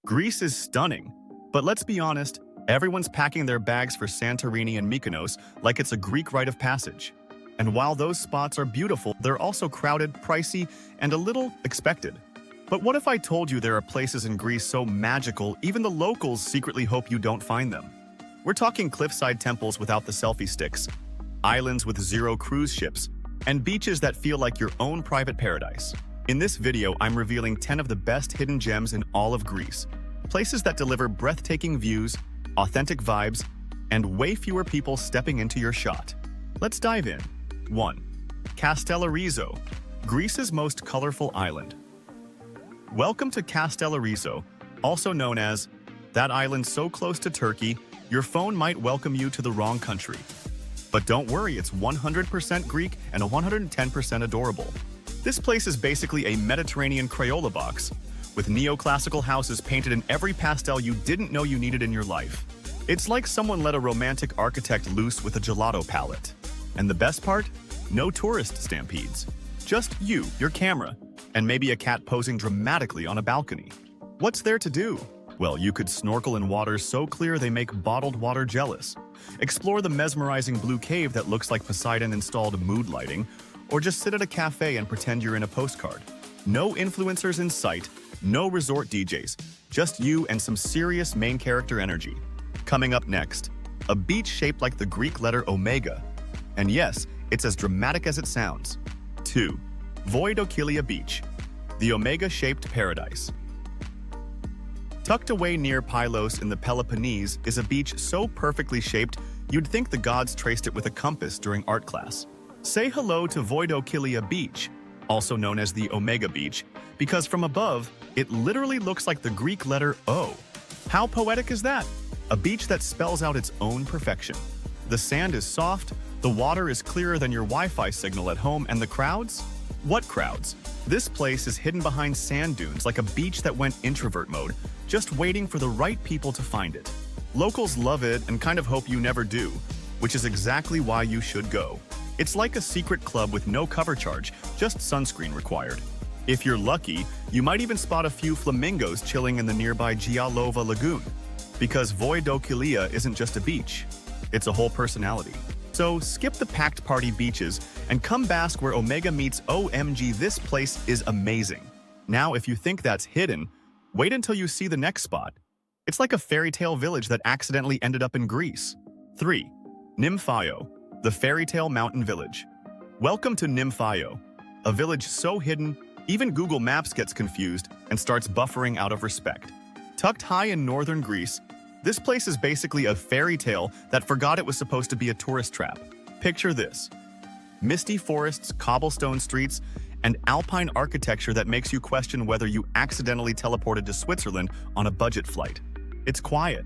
Greece is stunning, but let's be honest, everyone's packing their bags for Santorini and Mykonos like it's a Greek rite of passage. And while those spots are beautiful, they're also crowded, pricey, and a little expected. But what if I told you there are places in Greece so magical, even the locals secretly hope you don't find them? We're talking cliffside temples without the selfie sticks, islands with zero cruise ships, and beaches that feel like your own private paradise. In this video, I'm revealing 10 of the best hidden gems in all of Greece. Places that deliver breathtaking views, authentic vibes, and way fewer people stepping into your shot. Let's dive in. 1. Castellarizo, Greece's most colorful island. Welcome to Castellarizo, also known as that island so close to Turkey, your phone might welcome you to the wrong country. But don't worry, it's 100% Greek and 110% adorable. This place is basically a Mediterranean Crayola box, with neoclassical houses painted in every pastel you didn't know you needed in your life. It's like someone let a romantic architect loose with a gelato palette. And the best part? No tourist stampedes. Just you, your camera, and maybe a cat posing dramatically on a balcony. What's there to do? Well, you could snorkel in waters so clear they make bottled water jealous. Explore the mesmerizing blue cave that looks like Poseidon installed mood lighting, or just sit at a cafe and pretend you're in a postcard. No influencers in sight, no resort DJs, just you and some serious main character energy. Coming up next, a beach shaped like the Greek letter omega. And yes, it's as dramatic as it sounds. 2. Voidokilia Beach, the omega-shaped paradise. Tucked away near Pylos in the Peloponnese is a beach so perfectly shaped you'd think the gods traced it with a compass during art class. Say hello to Voidokilia Beach, also known as the Omega Beach, because from above, it literally looks like the Greek letter O. How poetic is that? A beach that spells out its own perfection. The sand is soft, the water is clearer than your Wi-Fi signal at home, and the crowds? What crowds? This place is hidden behind sand dunes like a beach that went introvert mode, just waiting for the right people to find it. Locals love it and kind of hope you never do, which is exactly why you should go. It's like a secret club with no cover charge, just sunscreen required. If you're lucky, you might even spot a few flamingos chilling in the nearby Gialova Lagoon. Because Voidokilia isn't just a beach, it's a whole personality. So skip the packed party beaches and come bask where Omega meets OMG. This place is amazing. Now, if you think that's hidden, wait until you see the next spot. It's like a fairy tale village that accidentally ended up in Greece. 3. Nymphaio, the fairy tale mountain village. Welcome to Nymphaio, a village so hidden, even Google Maps gets confused and starts buffering out of respect. Tucked high in northern Greece, this place is basically a fairy tale that forgot it was supposed to be a tourist trap. Picture this: misty forests, cobblestone streets, and alpine architecture that makes you question whether you accidentally teleported to Switzerland on a budget flight. It's quiet.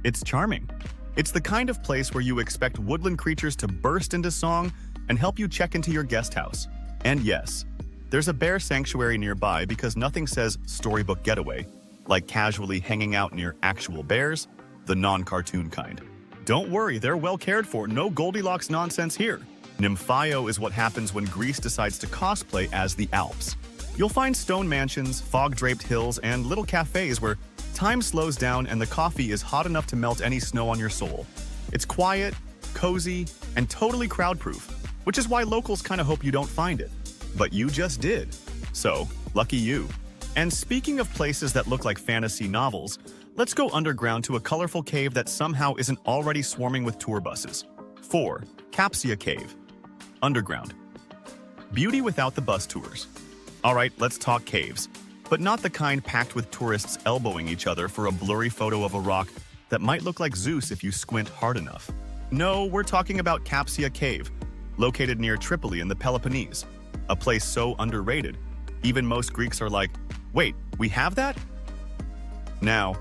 It's charming. It's the kind of place where you expect woodland creatures to burst into song and help you check into your guest house. And yes, there's a bear sanctuary nearby because nothing says storybook getaway like casually hanging out near actual bears, the non-cartoon kind. Don't worry, they're well cared for, no Goldilocks nonsense here. Nymphaio is what happens when Greece decides to cosplay as the Alps. You'll find stone mansions, fog-draped hills, and little cafes where time slows down and the coffee is hot enough to melt any snow on your soul. It's quiet, cozy, and totally crowd-proof, which is why locals kind of hope you don't find it. But you just did. So, lucky you. And speaking of places that look like fantasy novels, let's go underground to a colorful cave that somehow isn't already swarming with tour buses. 4. Capsia Cave. Underground. Beauty without the bus tours. Alright, let's talk caves. But not the kind packed with tourists elbowing each other for a blurry photo of a rock that might look like Zeus if you squint hard enough. No, we're talking about Capsia Cave, located near Tripoli in the Peloponnese. A place so underrated, even most Greeks are like, wait, we have that? Now,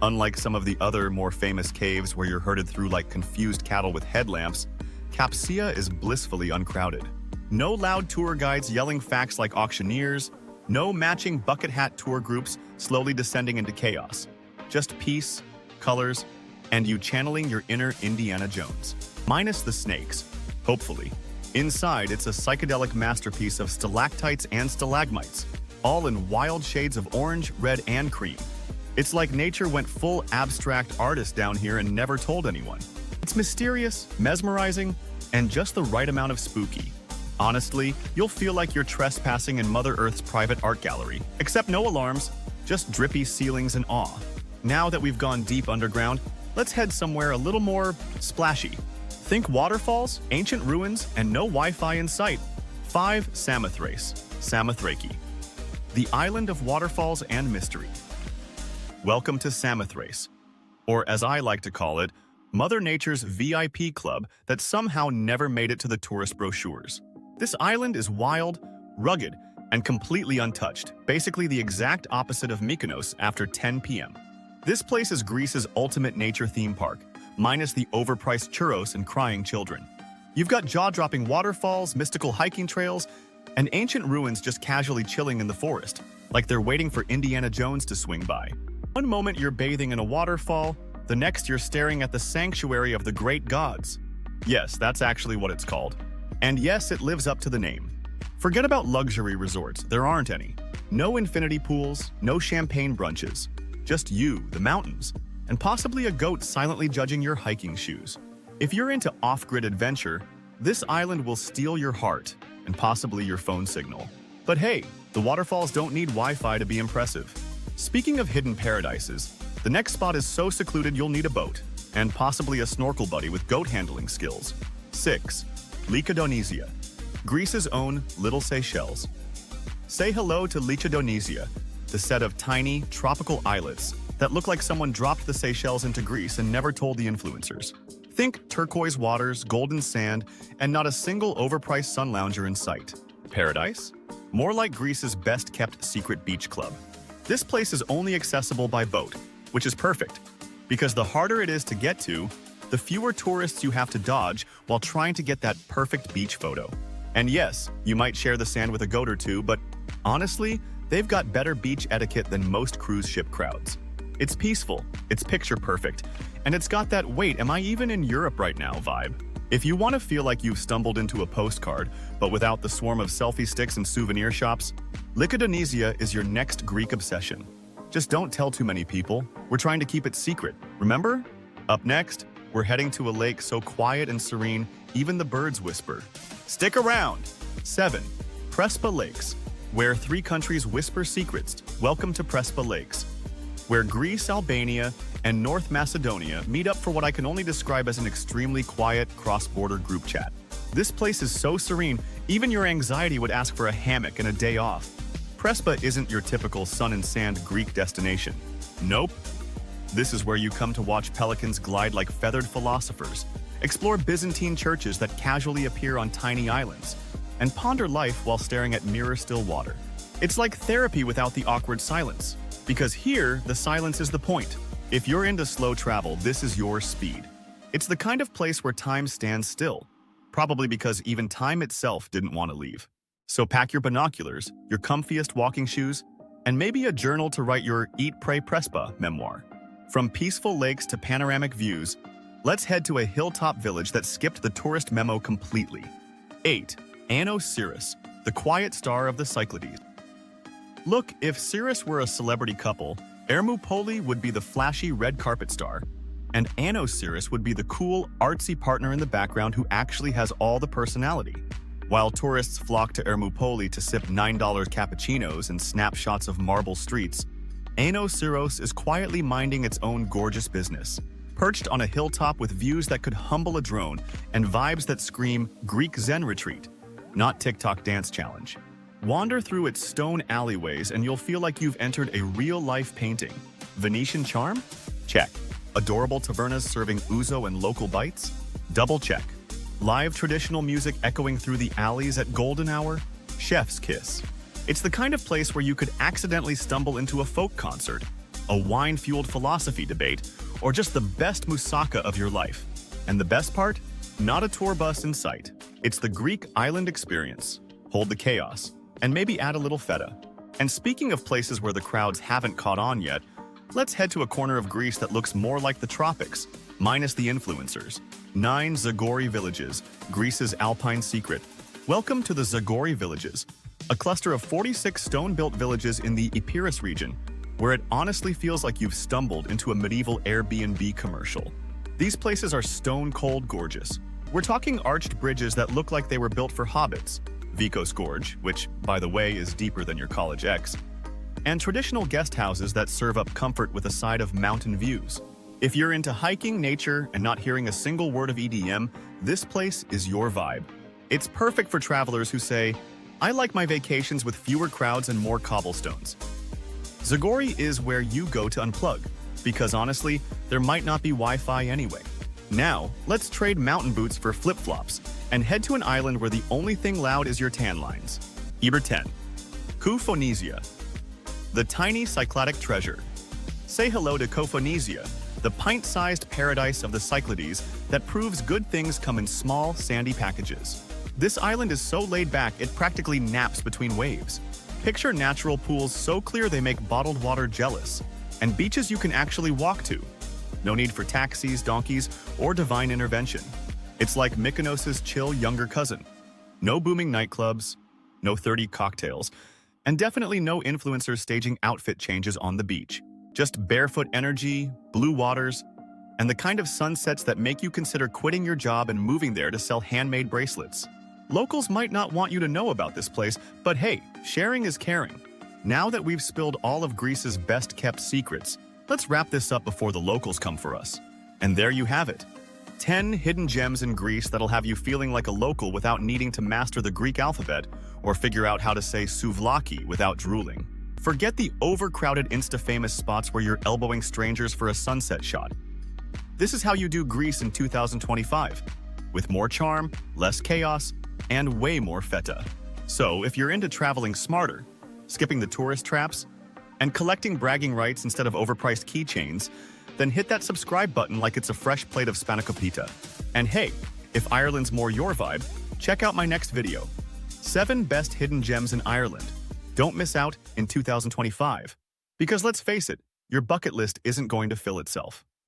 unlike some of the other more famous caves where you're herded through like confused cattle with headlamps, Capsia is blissfully uncrowded. No loud tour guides yelling facts like auctioneers, no matching bucket hat tour groups slowly descending into chaos. Just peace, colors, and you channeling your inner Indiana Jones. Minus the snakes, hopefully. Inside, it's a psychedelic masterpiece of stalactites and stalagmites, all in wild shades of orange, red, and cream. It's like nature went full abstract artist down here and never told anyone. It's mysterious, mesmerizing, and just the right amount of spooky. Honestly, you'll feel like you're trespassing in Mother Earth's private art gallery, except no alarms, just drippy ceilings and awe. Now that we've gone deep underground, let's head somewhere a little more splashy. Think waterfalls, ancient ruins, and no Wi-Fi in sight. 5. Samothrace, the island of waterfalls and mystery. Welcome to Samothrace, or as I like to call it, Mother Nature's VIP club that somehow never made it to the tourist brochures. This island is wild, rugged, and completely untouched, basically the exact opposite of Mykonos after 10 p.m. This place is Greece's ultimate nature theme park, minus the overpriced churros and crying children. You've got jaw-dropping waterfalls, mystical hiking trails, and ancient ruins just casually chilling in the forest, like they're waiting for Indiana Jones to swing by. One moment you're bathing in a waterfall, the next you're staring at the sanctuary of the great gods. Yes, that's actually what it's called. And yes, it lives up to the name. Forget about luxury resorts, there aren't any. No infinity pools, no champagne brunches. Just you, the mountains, and possibly a goat silently judging your hiking shoes. If you're into off-grid adventure, this island will steal your heart and possibly your phone signal. But hey, the waterfalls don't need Wi-Fi to be impressive. Speaking of hidden paradises, the next spot is so secluded you'll need a boat, and possibly a snorkel buddy with goat handling skills. 6. Lycodonesia, Greece's own Little Seychelles. Say hello to Lycodonesia, the set of tiny, tropical islets that look like someone dropped the Seychelles into Greece and never told the influencers. Think turquoise waters, golden sand, and not a single overpriced sun lounger in sight. Paradise? More like Greece's best-kept secret beach club. This place is only accessible by boat, which is perfect, because the harder it is to get to, the fewer tourists you have to dodge while trying to get that perfect beach photo. And yes, you might share the sand with a goat or two, but honestly, they've got better beach etiquette than most cruise ship crowds. It's peaceful, it's picture perfect, and it's got that "wait, am I even in Europe right now" vibe. If you want to feel like you've stumbled into a postcard, but without the swarm of selfie sticks and souvenir shops, Lycodonesia is your next Greek obsession. Just don't tell too many people. We're trying to keep it secret, remember? Up next, we're heading to a lake so quiet and serene, even the birds whisper. Stick around! 7. Prespa Lakes, where 3 countries whisper secrets. Welcome to Prespa Lakes, where Greece, Albania, and North Macedonia meet up for what I can only describe as an extremely quiet cross-border group chat. This place is so serene, even your anxiety would ask for a hammock and a day off. Prespa isn't your typical sun and sand Greek destination. Nope. This is where you come to watch pelicans glide like feathered philosophers, explore Byzantine churches that casually appear on tiny islands, and ponder life while staring at mirror-still water. It's like therapy without the awkward silence, because here, the silence is the point. If you're into slow travel, this is your speed. It's the kind of place where time stands still, probably because even time itself didn't want to leave. So pack your binoculars, your comfiest walking shoes, and maybe a journal to write your Eat, Pray, Prespa memoir. From peaceful lakes to panoramic views, let's head to a hilltop village that skipped the tourist memo completely. 8. Anos Syrus, the quiet star of the Cyclades. Look, if Syrus were a celebrity couple, Ermoupoli would be the flashy red carpet star, and Anos Syrus would be the cool, artsy partner in the background who actually has all the personality. While tourists flock to Ermoupoli to sip $9 cappuccinos and snap shots of marble streets, Anos Syrus is quietly minding its own gorgeous business, perched on a hilltop with views that could humble a drone and vibes that scream Greek Zen retreat, not TikTok dance challenge. Wander through its stone alleyways and you'll feel like you've entered a real-life painting. Venetian charm? Check. Adorable tavernas serving ouzo and local bites? Double check. Live traditional music echoing through the alleys at golden hour? Chef's kiss. It's the kind of place where you could accidentally stumble into a folk concert, a wine-fueled philosophy debate, or just the best moussaka of your life. And the best part? Not a tour bus in sight. It's the Greek island experience. Hold the chaos, and maybe add a little feta. And speaking of places where the crowds haven't caught on yet, let's head to a corner of Greece that looks more like the tropics, minus the influencers. 9 Zagori Villages, Greece's alpine secret. Welcome to the Zagori Villages, a cluster of 46 stone-built villages in the Epirus region, where it honestly feels like you've stumbled into a medieval Airbnb commercial. These places are stone-cold gorgeous. We're talking arched bridges that look like they were built for hobbits, Vikos Gorge, which, by the way, is deeper than your college ex, and traditional guest houses that serve up comfort with a side of mountain views. If you're into hiking, nature, and not hearing a single word of EDM, this place is your vibe. It's perfect for travelers who say, I like my vacations with fewer crowds and more cobblestones. Zagori is where you go to unplug, because honestly, there might not be Wi-Fi anyway. Now, let's trade mountain boots for flip-flops and head to an island where the only thing loud is your tan lines. Eber 10. Kufonesia, the tiny Cycladic treasure. Say hello to Kufonesia, the pint-sized paradise of the Cyclades that proves good things come in small, sandy packages. This island is so laid back it practically naps between waves. Picture natural pools so clear they make bottled water jealous, and beaches you can actually walk to. No need for taxis, donkeys, or divine intervention. It's like Mykonos' chill younger cousin. No booming nightclubs, no 30 cocktails, and definitely no influencers staging outfit changes on the beach. Just barefoot energy, blue waters, and the kind of sunsets that make you consider quitting your job and moving there to sell handmade bracelets. Locals might not want you to know about this place, but hey, sharing is caring. Now that we've spilled all of Greece's best-kept secrets, let's wrap this up before the locals come for us. And there you have it. 10 hidden gems in Greece that'll have you feeling like a local without needing to master the Greek alphabet or figure out how to say souvlaki without drooling. Forget the overcrowded Insta-famous spots where you're elbowing strangers for a sunset shot. This is how you do Greece in 2025, with more charm, less chaos, and way more feta. So if you're into traveling smarter, skipping the tourist traps, and collecting bragging rights instead of overpriced keychains, then hit that subscribe button like it's a fresh plate of spanakopita. And hey, if Ireland's more your vibe, check out my next video. 7 best hidden gems in Ireland. Don't miss out in 2025. Because let's face it, your bucket list isn't going to fill itself.